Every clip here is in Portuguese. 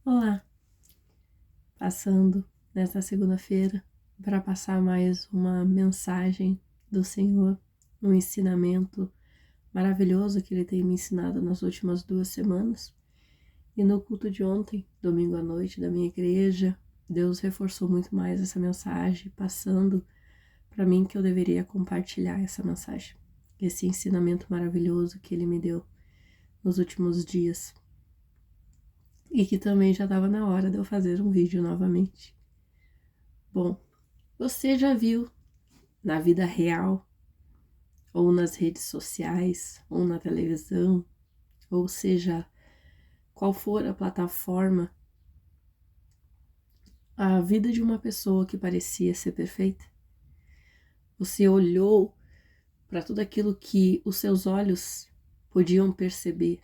Olá, passando nesta segunda-feira para passar mais uma mensagem do Senhor, um ensinamento maravilhoso que Ele tem me ensinado nas últimas 2 semanas. E no culto de ontem, domingo à noite, da minha igreja, Deus reforçou muito mais essa mensagem, passando para mim que eu deveria compartilhar essa mensagem, esse ensinamento maravilhoso que Ele me deu nos últimos dias. E que também já estava na hora de eu fazer um vídeo novamente. Bom, você já viu na vida real, ou nas redes sociais, ou na televisão, ou seja, qual for a plataforma, a vida de uma pessoa que parecia ser perfeita? Você olhou para tudo aquilo que os seus olhos podiam perceber,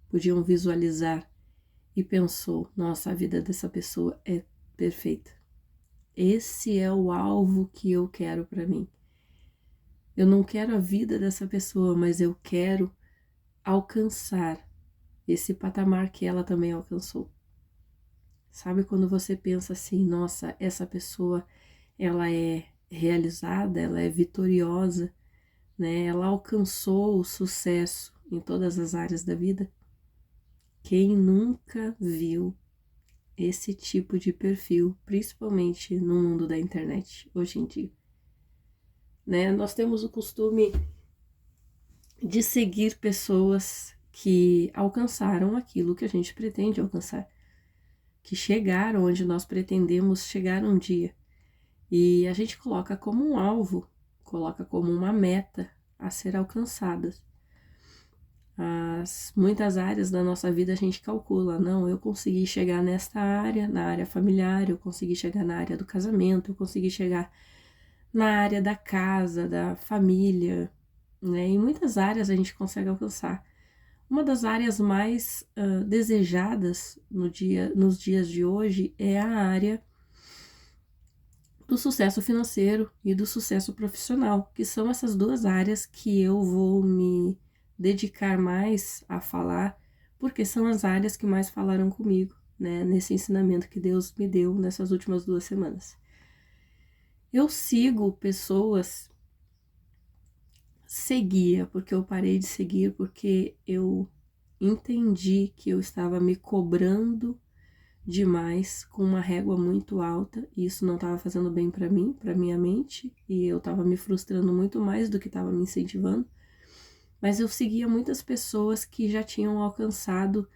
podiam visualizar e pensou: nossa, a vida dessa pessoa é perfeita. Esse é o alvo que eu quero para mim. Eu não quero a vida dessa pessoa, mas eu quero alcançar esse patamar que ela também alcançou. Sabe quando você pensa assim, nossa, essa pessoa, ela é realizada, ela é vitoriosa, né? Ela alcançou o sucesso em todas as áreas da vida. Quem nunca viu esse tipo de perfil, principalmente no mundo da internet hoje em dia, né? Nós temos o costume de seguir pessoas que alcançaram aquilo que a gente pretende alcançar, que chegaram onde nós pretendemos chegar um dia. E a gente coloca como um alvo, coloca como uma meta a ser alcançada. Muitas áreas da nossa vida a gente calcula, não, eu consegui chegar nesta área, na área familiar, eu consegui chegar na área do casamento, eu consegui chegar na área da casa, da família, né? Em muitas áreas a gente consegue alcançar. Uma das áreas mais desejadas nos dias de hoje é a área do sucesso financeiro e do sucesso profissional, que são essas duas áreas que eu vou me dedicar mais a falar, porque são as áreas que mais falaram comigo, né, nesse ensinamento que Deus me deu nessas últimas 2 semanas. Eu sigo pessoas, seguia, porque eu parei de seguir porque eu entendi que eu estava me cobrando demais, com uma régua muito alta, e isso não estava fazendo bem para mim, para minha mente, e eu estava me frustrando muito mais do que estava me incentivando. Mas eu seguia muitas pessoas que já tinham alcançado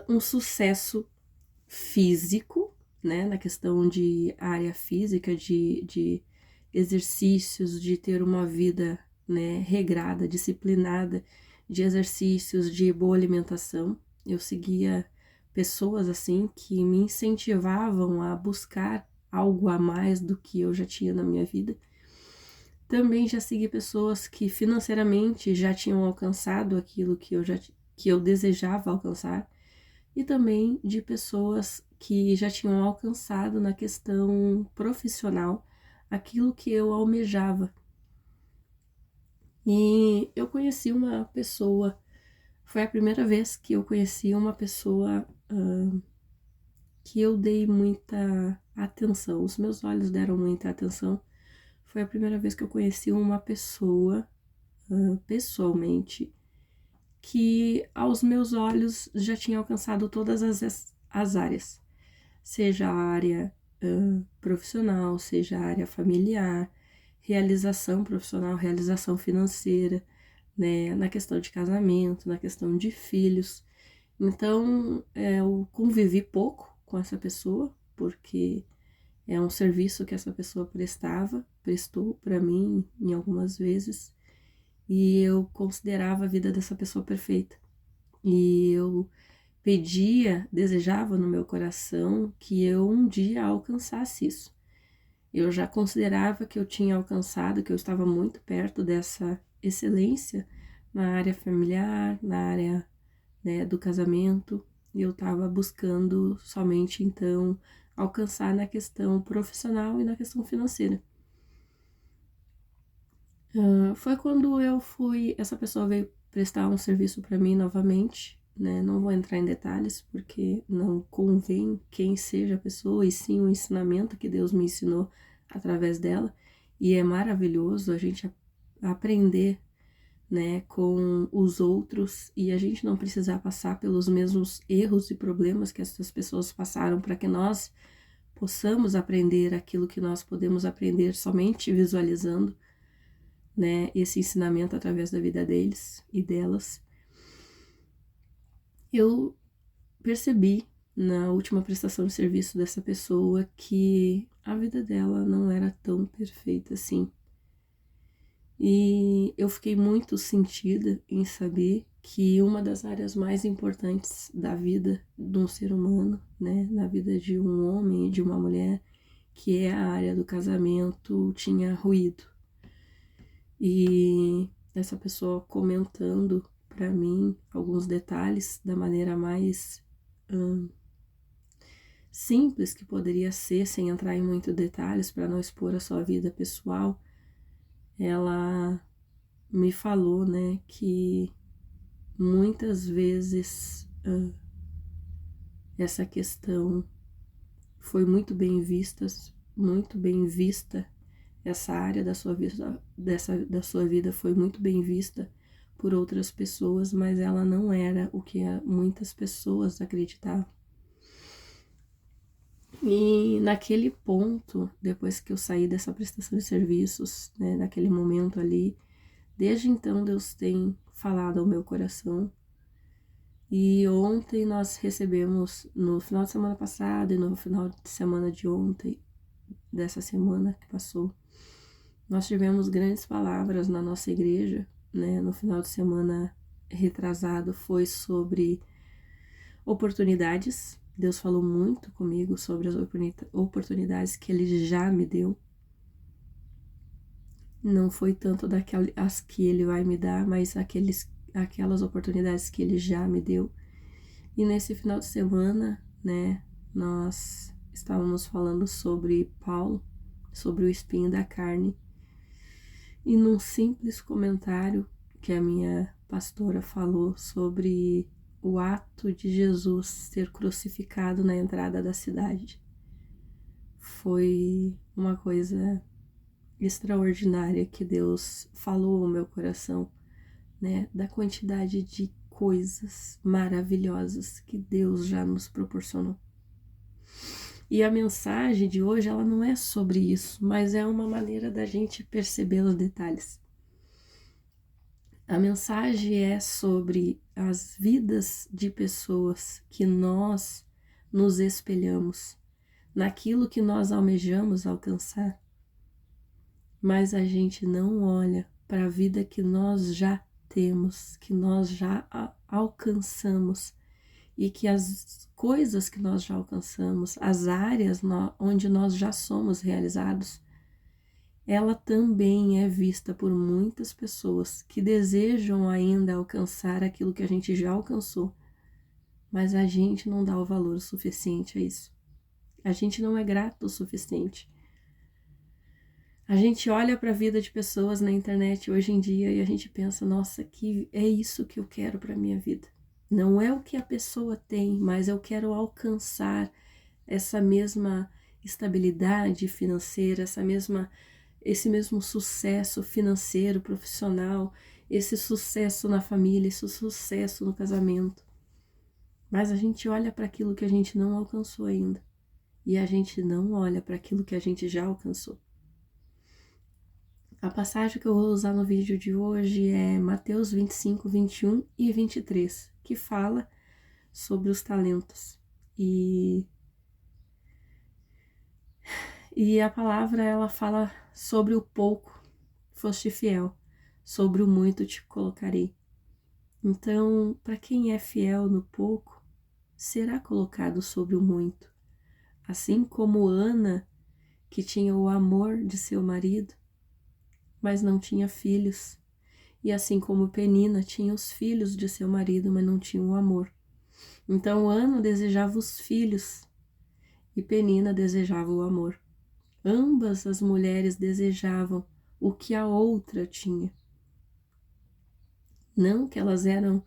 um sucesso físico, né, na questão de área física, de exercícios, de ter uma vida, né, regrada, disciplinada, de exercícios, de boa alimentação. Eu seguia pessoas assim que me incentivavam a buscar algo a mais do que eu já tinha na minha vida. Também já segui pessoas que financeiramente já tinham alcançado aquilo que eu desejava alcançar, e também de pessoas que já tinham alcançado na questão profissional aquilo que eu almejava. E eu conheci uma pessoa, foi a primeira vez que eu conheci uma pessoa que eu dei muita atenção, os meus olhos deram muita atenção. Foi a primeira vez que eu conheci uma pessoa, pessoalmente, que aos meus olhos já tinha alcançado todas as áreas, seja a área profissional, seja a área familiar, realização profissional, realização financeira, né, na questão de casamento, na questão de filhos. Então, eu convivi pouco com essa pessoa, porque é um serviço que essa pessoa prestou para mim em algumas vezes, e eu considerava a vida dessa pessoa perfeita. E eu pedia, desejava no meu coração que eu um dia alcançasse isso. Eu já considerava que eu tinha alcançado, que eu estava muito perto dessa excelência na área familiar, na área, né, do casamento, e eu estava buscando somente então alcançar na questão profissional e na questão financeira. Foi quando essa pessoa veio prestar um serviço para mim novamente, né? Não vou entrar em detalhes porque não convém quem seja a pessoa, e sim o ensinamento que Deus me ensinou através dela. E é maravilhoso a gente aprender, né, com os outros, e a gente não precisar passar pelos mesmos erros e problemas que essas pessoas passaram, para que nós possamos aprender aquilo que nós podemos aprender somente visualizando, né, esse ensinamento através da vida deles e delas. Eu percebi na última prestação de serviço dessa pessoa que a vida dela não era tão perfeita assim. E eu fiquei muito sentida em saber que uma das áreas mais importantes da vida de um ser humano, né, na vida de um homem e de uma mulher, que é a área do casamento, tinha ruído. E essa pessoa comentando para mim alguns detalhes da maneira mais simples que poderia ser, sem entrar em muitos detalhes para não expor a sua vida pessoal, ela me falou, né, que muitas vezes essa questão foi muito bem vista, essa área da sua vida, da sua vida foi muito bem vista por outras pessoas, mas ela não era o que muitas pessoas acreditavam. E naquele ponto, depois que eu saí dessa prestação de serviços, né, naquele momento ali, desde então Deus tem falado ao meu coração. E ontem nós recebemos, no final de semana passado e no final de semana de ontem, dessa semana que passou, nós tivemos grandes palavras na nossa igreja, né? No final de semana retrasado foi sobre oportunidades. Deus falou muito comigo sobre as oportunidades que Ele já me deu. Não foi tanto as que Ele vai me dar, mas aquelas oportunidades que Ele já me deu. E nesse final de semana, né, nós estávamos falando sobre Paulo, sobre o espinho da carne. E num simples comentário que a minha pastora falou sobre o ato de Jesus ser crucificado na entrada da cidade, foi uma coisa extraordinária que Deus falou ao meu coração, né, da quantidade de coisas maravilhosas que Deus já nos proporcionou. E a mensagem de hoje, ela não é sobre isso, mas é uma maneira da gente perceber os detalhes. A mensagem é sobre as vidas de pessoas que nós nos espelhamos, naquilo que nós almejamos alcançar, mas a gente não olha para a vida que nós já temos, que nós já alcançamos, e que as coisas que nós já alcançamos, as áreas onde nós já somos realizados, ela também é vista por muitas pessoas que desejam ainda alcançar aquilo que a gente já alcançou, mas a gente não dá o valor suficiente a isso. A gente não é grato o suficiente. A gente olha para a vida de pessoas na internet hoje em dia e a gente pensa, nossa, que é isso que eu quero para minha vida. Não é o que a pessoa tem, mas eu quero alcançar essa mesma estabilidade financeira, esse mesmo sucesso financeiro, profissional, esse sucesso na família, esse sucesso no casamento. Mas a gente olha para aquilo que a gente não alcançou ainda. E a gente não olha para aquilo que a gente já alcançou. A passagem que eu vou usar no vídeo de hoje é Mateus 25, 21 e 23, que fala sobre os talentos. E a palavra, ela fala sobre o pouco foste fiel, sobre o muito te colocarei. Então, para quem é fiel no pouco, será colocado sobre o muito. Assim como Ana, que tinha o amor de seu marido, mas não tinha filhos. E assim como Penina tinha os filhos de seu marido, mas não tinha o amor. Então Ana desejava os filhos e Penina desejava o amor. Ambas as mulheres desejavam o que a outra tinha. Não que elas eram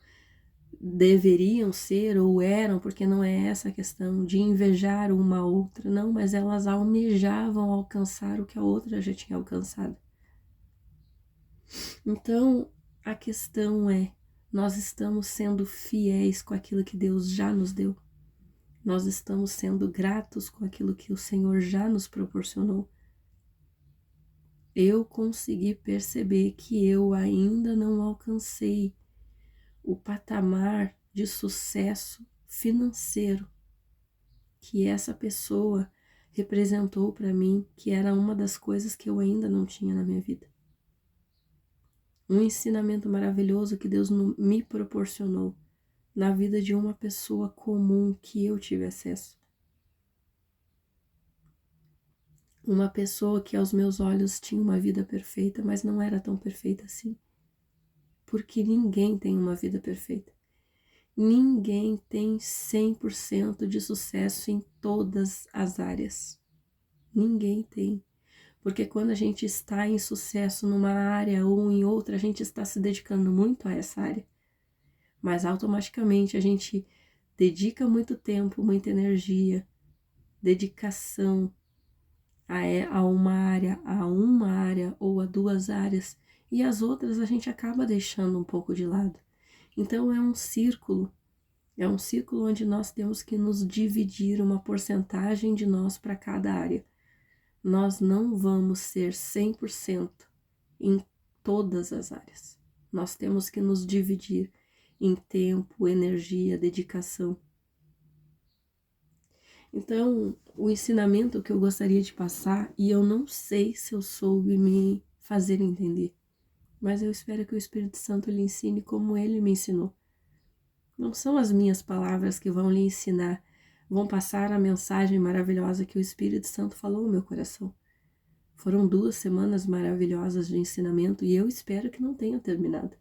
deveriam ser ou eram, porque não é essa a questão de invejar uma a outra, não, mas elas almejavam alcançar o que a outra já tinha alcançado. Então, a questão é, nós estamos sendo fiéis com aquilo que Deus já nos deu? Nós estamos sendo gratos com aquilo que o Senhor já nos proporcionou? Eu consegui perceber que eu ainda não alcancei o patamar de sucesso financeiro que essa pessoa representou para mim, que era uma das coisas que eu ainda não tinha na minha vida. Um ensinamento maravilhoso que Deus me proporcionou na vida de uma pessoa comum que eu tive acesso. Uma pessoa que aos meus olhos tinha uma vida perfeita, mas não era tão perfeita assim. Porque ninguém tem uma vida perfeita. Ninguém tem 100% de sucesso em todas as áreas. Ninguém tem. Porque quando a gente está em sucesso numa área ou em outra, a gente está se dedicando muito a essa área. Mas automaticamente a gente dedica muito tempo, muita energia, dedicação a uma área ou a duas áreas, e as outras a gente acaba deixando um pouco de lado. Então é um círculo onde nós temos que nos dividir uma porcentagem de nós para cada área. Nós não vamos ser 100% em todas as áreas. Nós temos que nos dividir em tempo, energia, dedicação. Então, o ensinamento que eu gostaria de passar, e eu não sei se eu soube me fazer entender, mas eu espero que o Espírito Santo lhe ensine como ele me ensinou. Não são as minhas palavras que vão lhe ensinar, vão passar a mensagem maravilhosa que o Espírito Santo falou no meu coração. Foram 2 semanas maravilhosas de ensinamento e eu espero que não tenha terminado.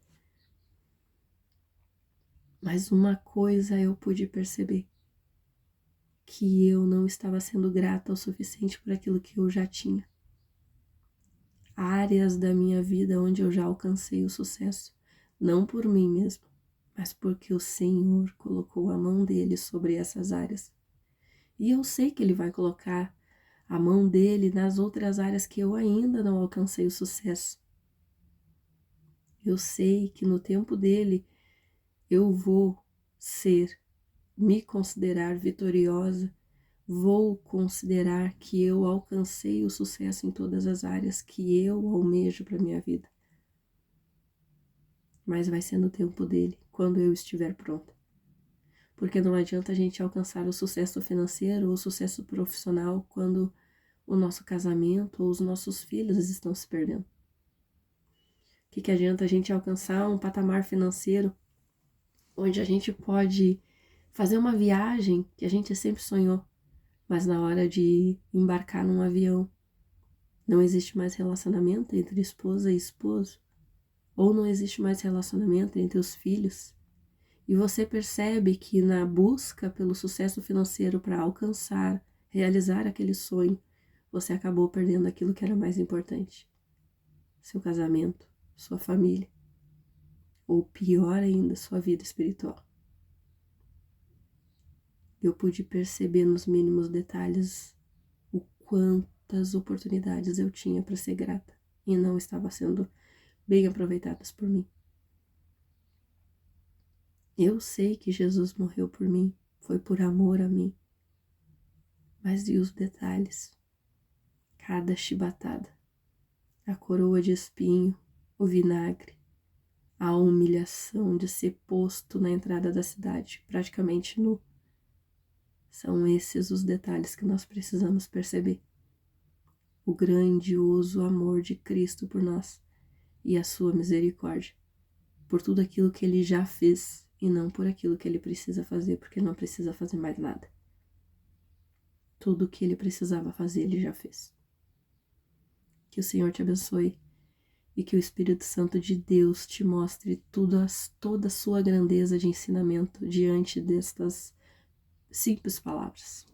Mas uma coisa eu pude perceber, que eu não estava sendo grata o suficiente por aquilo que eu já tinha. Áreas da minha vida onde eu já alcancei o sucesso, não por mim mesmo, mas porque o Senhor colocou a mão dele sobre essas áreas. E eu sei que ele vai colocar a mão dele nas outras áreas que eu ainda não alcancei o sucesso. Eu sei que no tempo dele eu vou me considerar vitoriosa, vou considerar que eu alcancei o sucesso em todas as áreas que eu almejo para minha vida. Mas vai ser no tempo dele, quando eu estiver pronta. Porque não adianta a gente alcançar o sucesso financeiro ou o sucesso profissional quando o nosso casamento ou os nossos filhos estão se perdendo. O que adianta a gente alcançar um patamar financeiro onde a gente pode fazer uma viagem que a gente sempre sonhou, mas na hora de embarcar num avião não existe mais relacionamento entre esposa e esposo, ou não existe mais relacionamento entre os filhos, e você percebe que na busca pelo sucesso financeiro para alcançar, realizar aquele sonho, você acabou perdendo aquilo que era mais importante, seu casamento, sua família, ou pior ainda, sua vida espiritual. Eu pude perceber nos mínimos detalhes o quantas oportunidades eu tinha para ser grata e não estava sendo bem aproveitadas por mim. Eu sei que Jesus morreu por mim, foi por amor a mim, mas e os detalhes? Cada chibatada, a coroa de espinho, o vinagre, a humilhação de ser posto na entrada da cidade, praticamente nu. São esses os detalhes que nós precisamos perceber. O grandioso amor de Cristo por nós e a sua misericórdia, por tudo aquilo que ele já fez e não por aquilo que ele precisa fazer, porque não precisa fazer mais nada. Tudo o que ele precisava fazer, ele já fez. Que o Senhor te abençoe e que o Espírito Santo de Deus te mostre toda a sua grandeza de ensinamento diante destas simples palavras.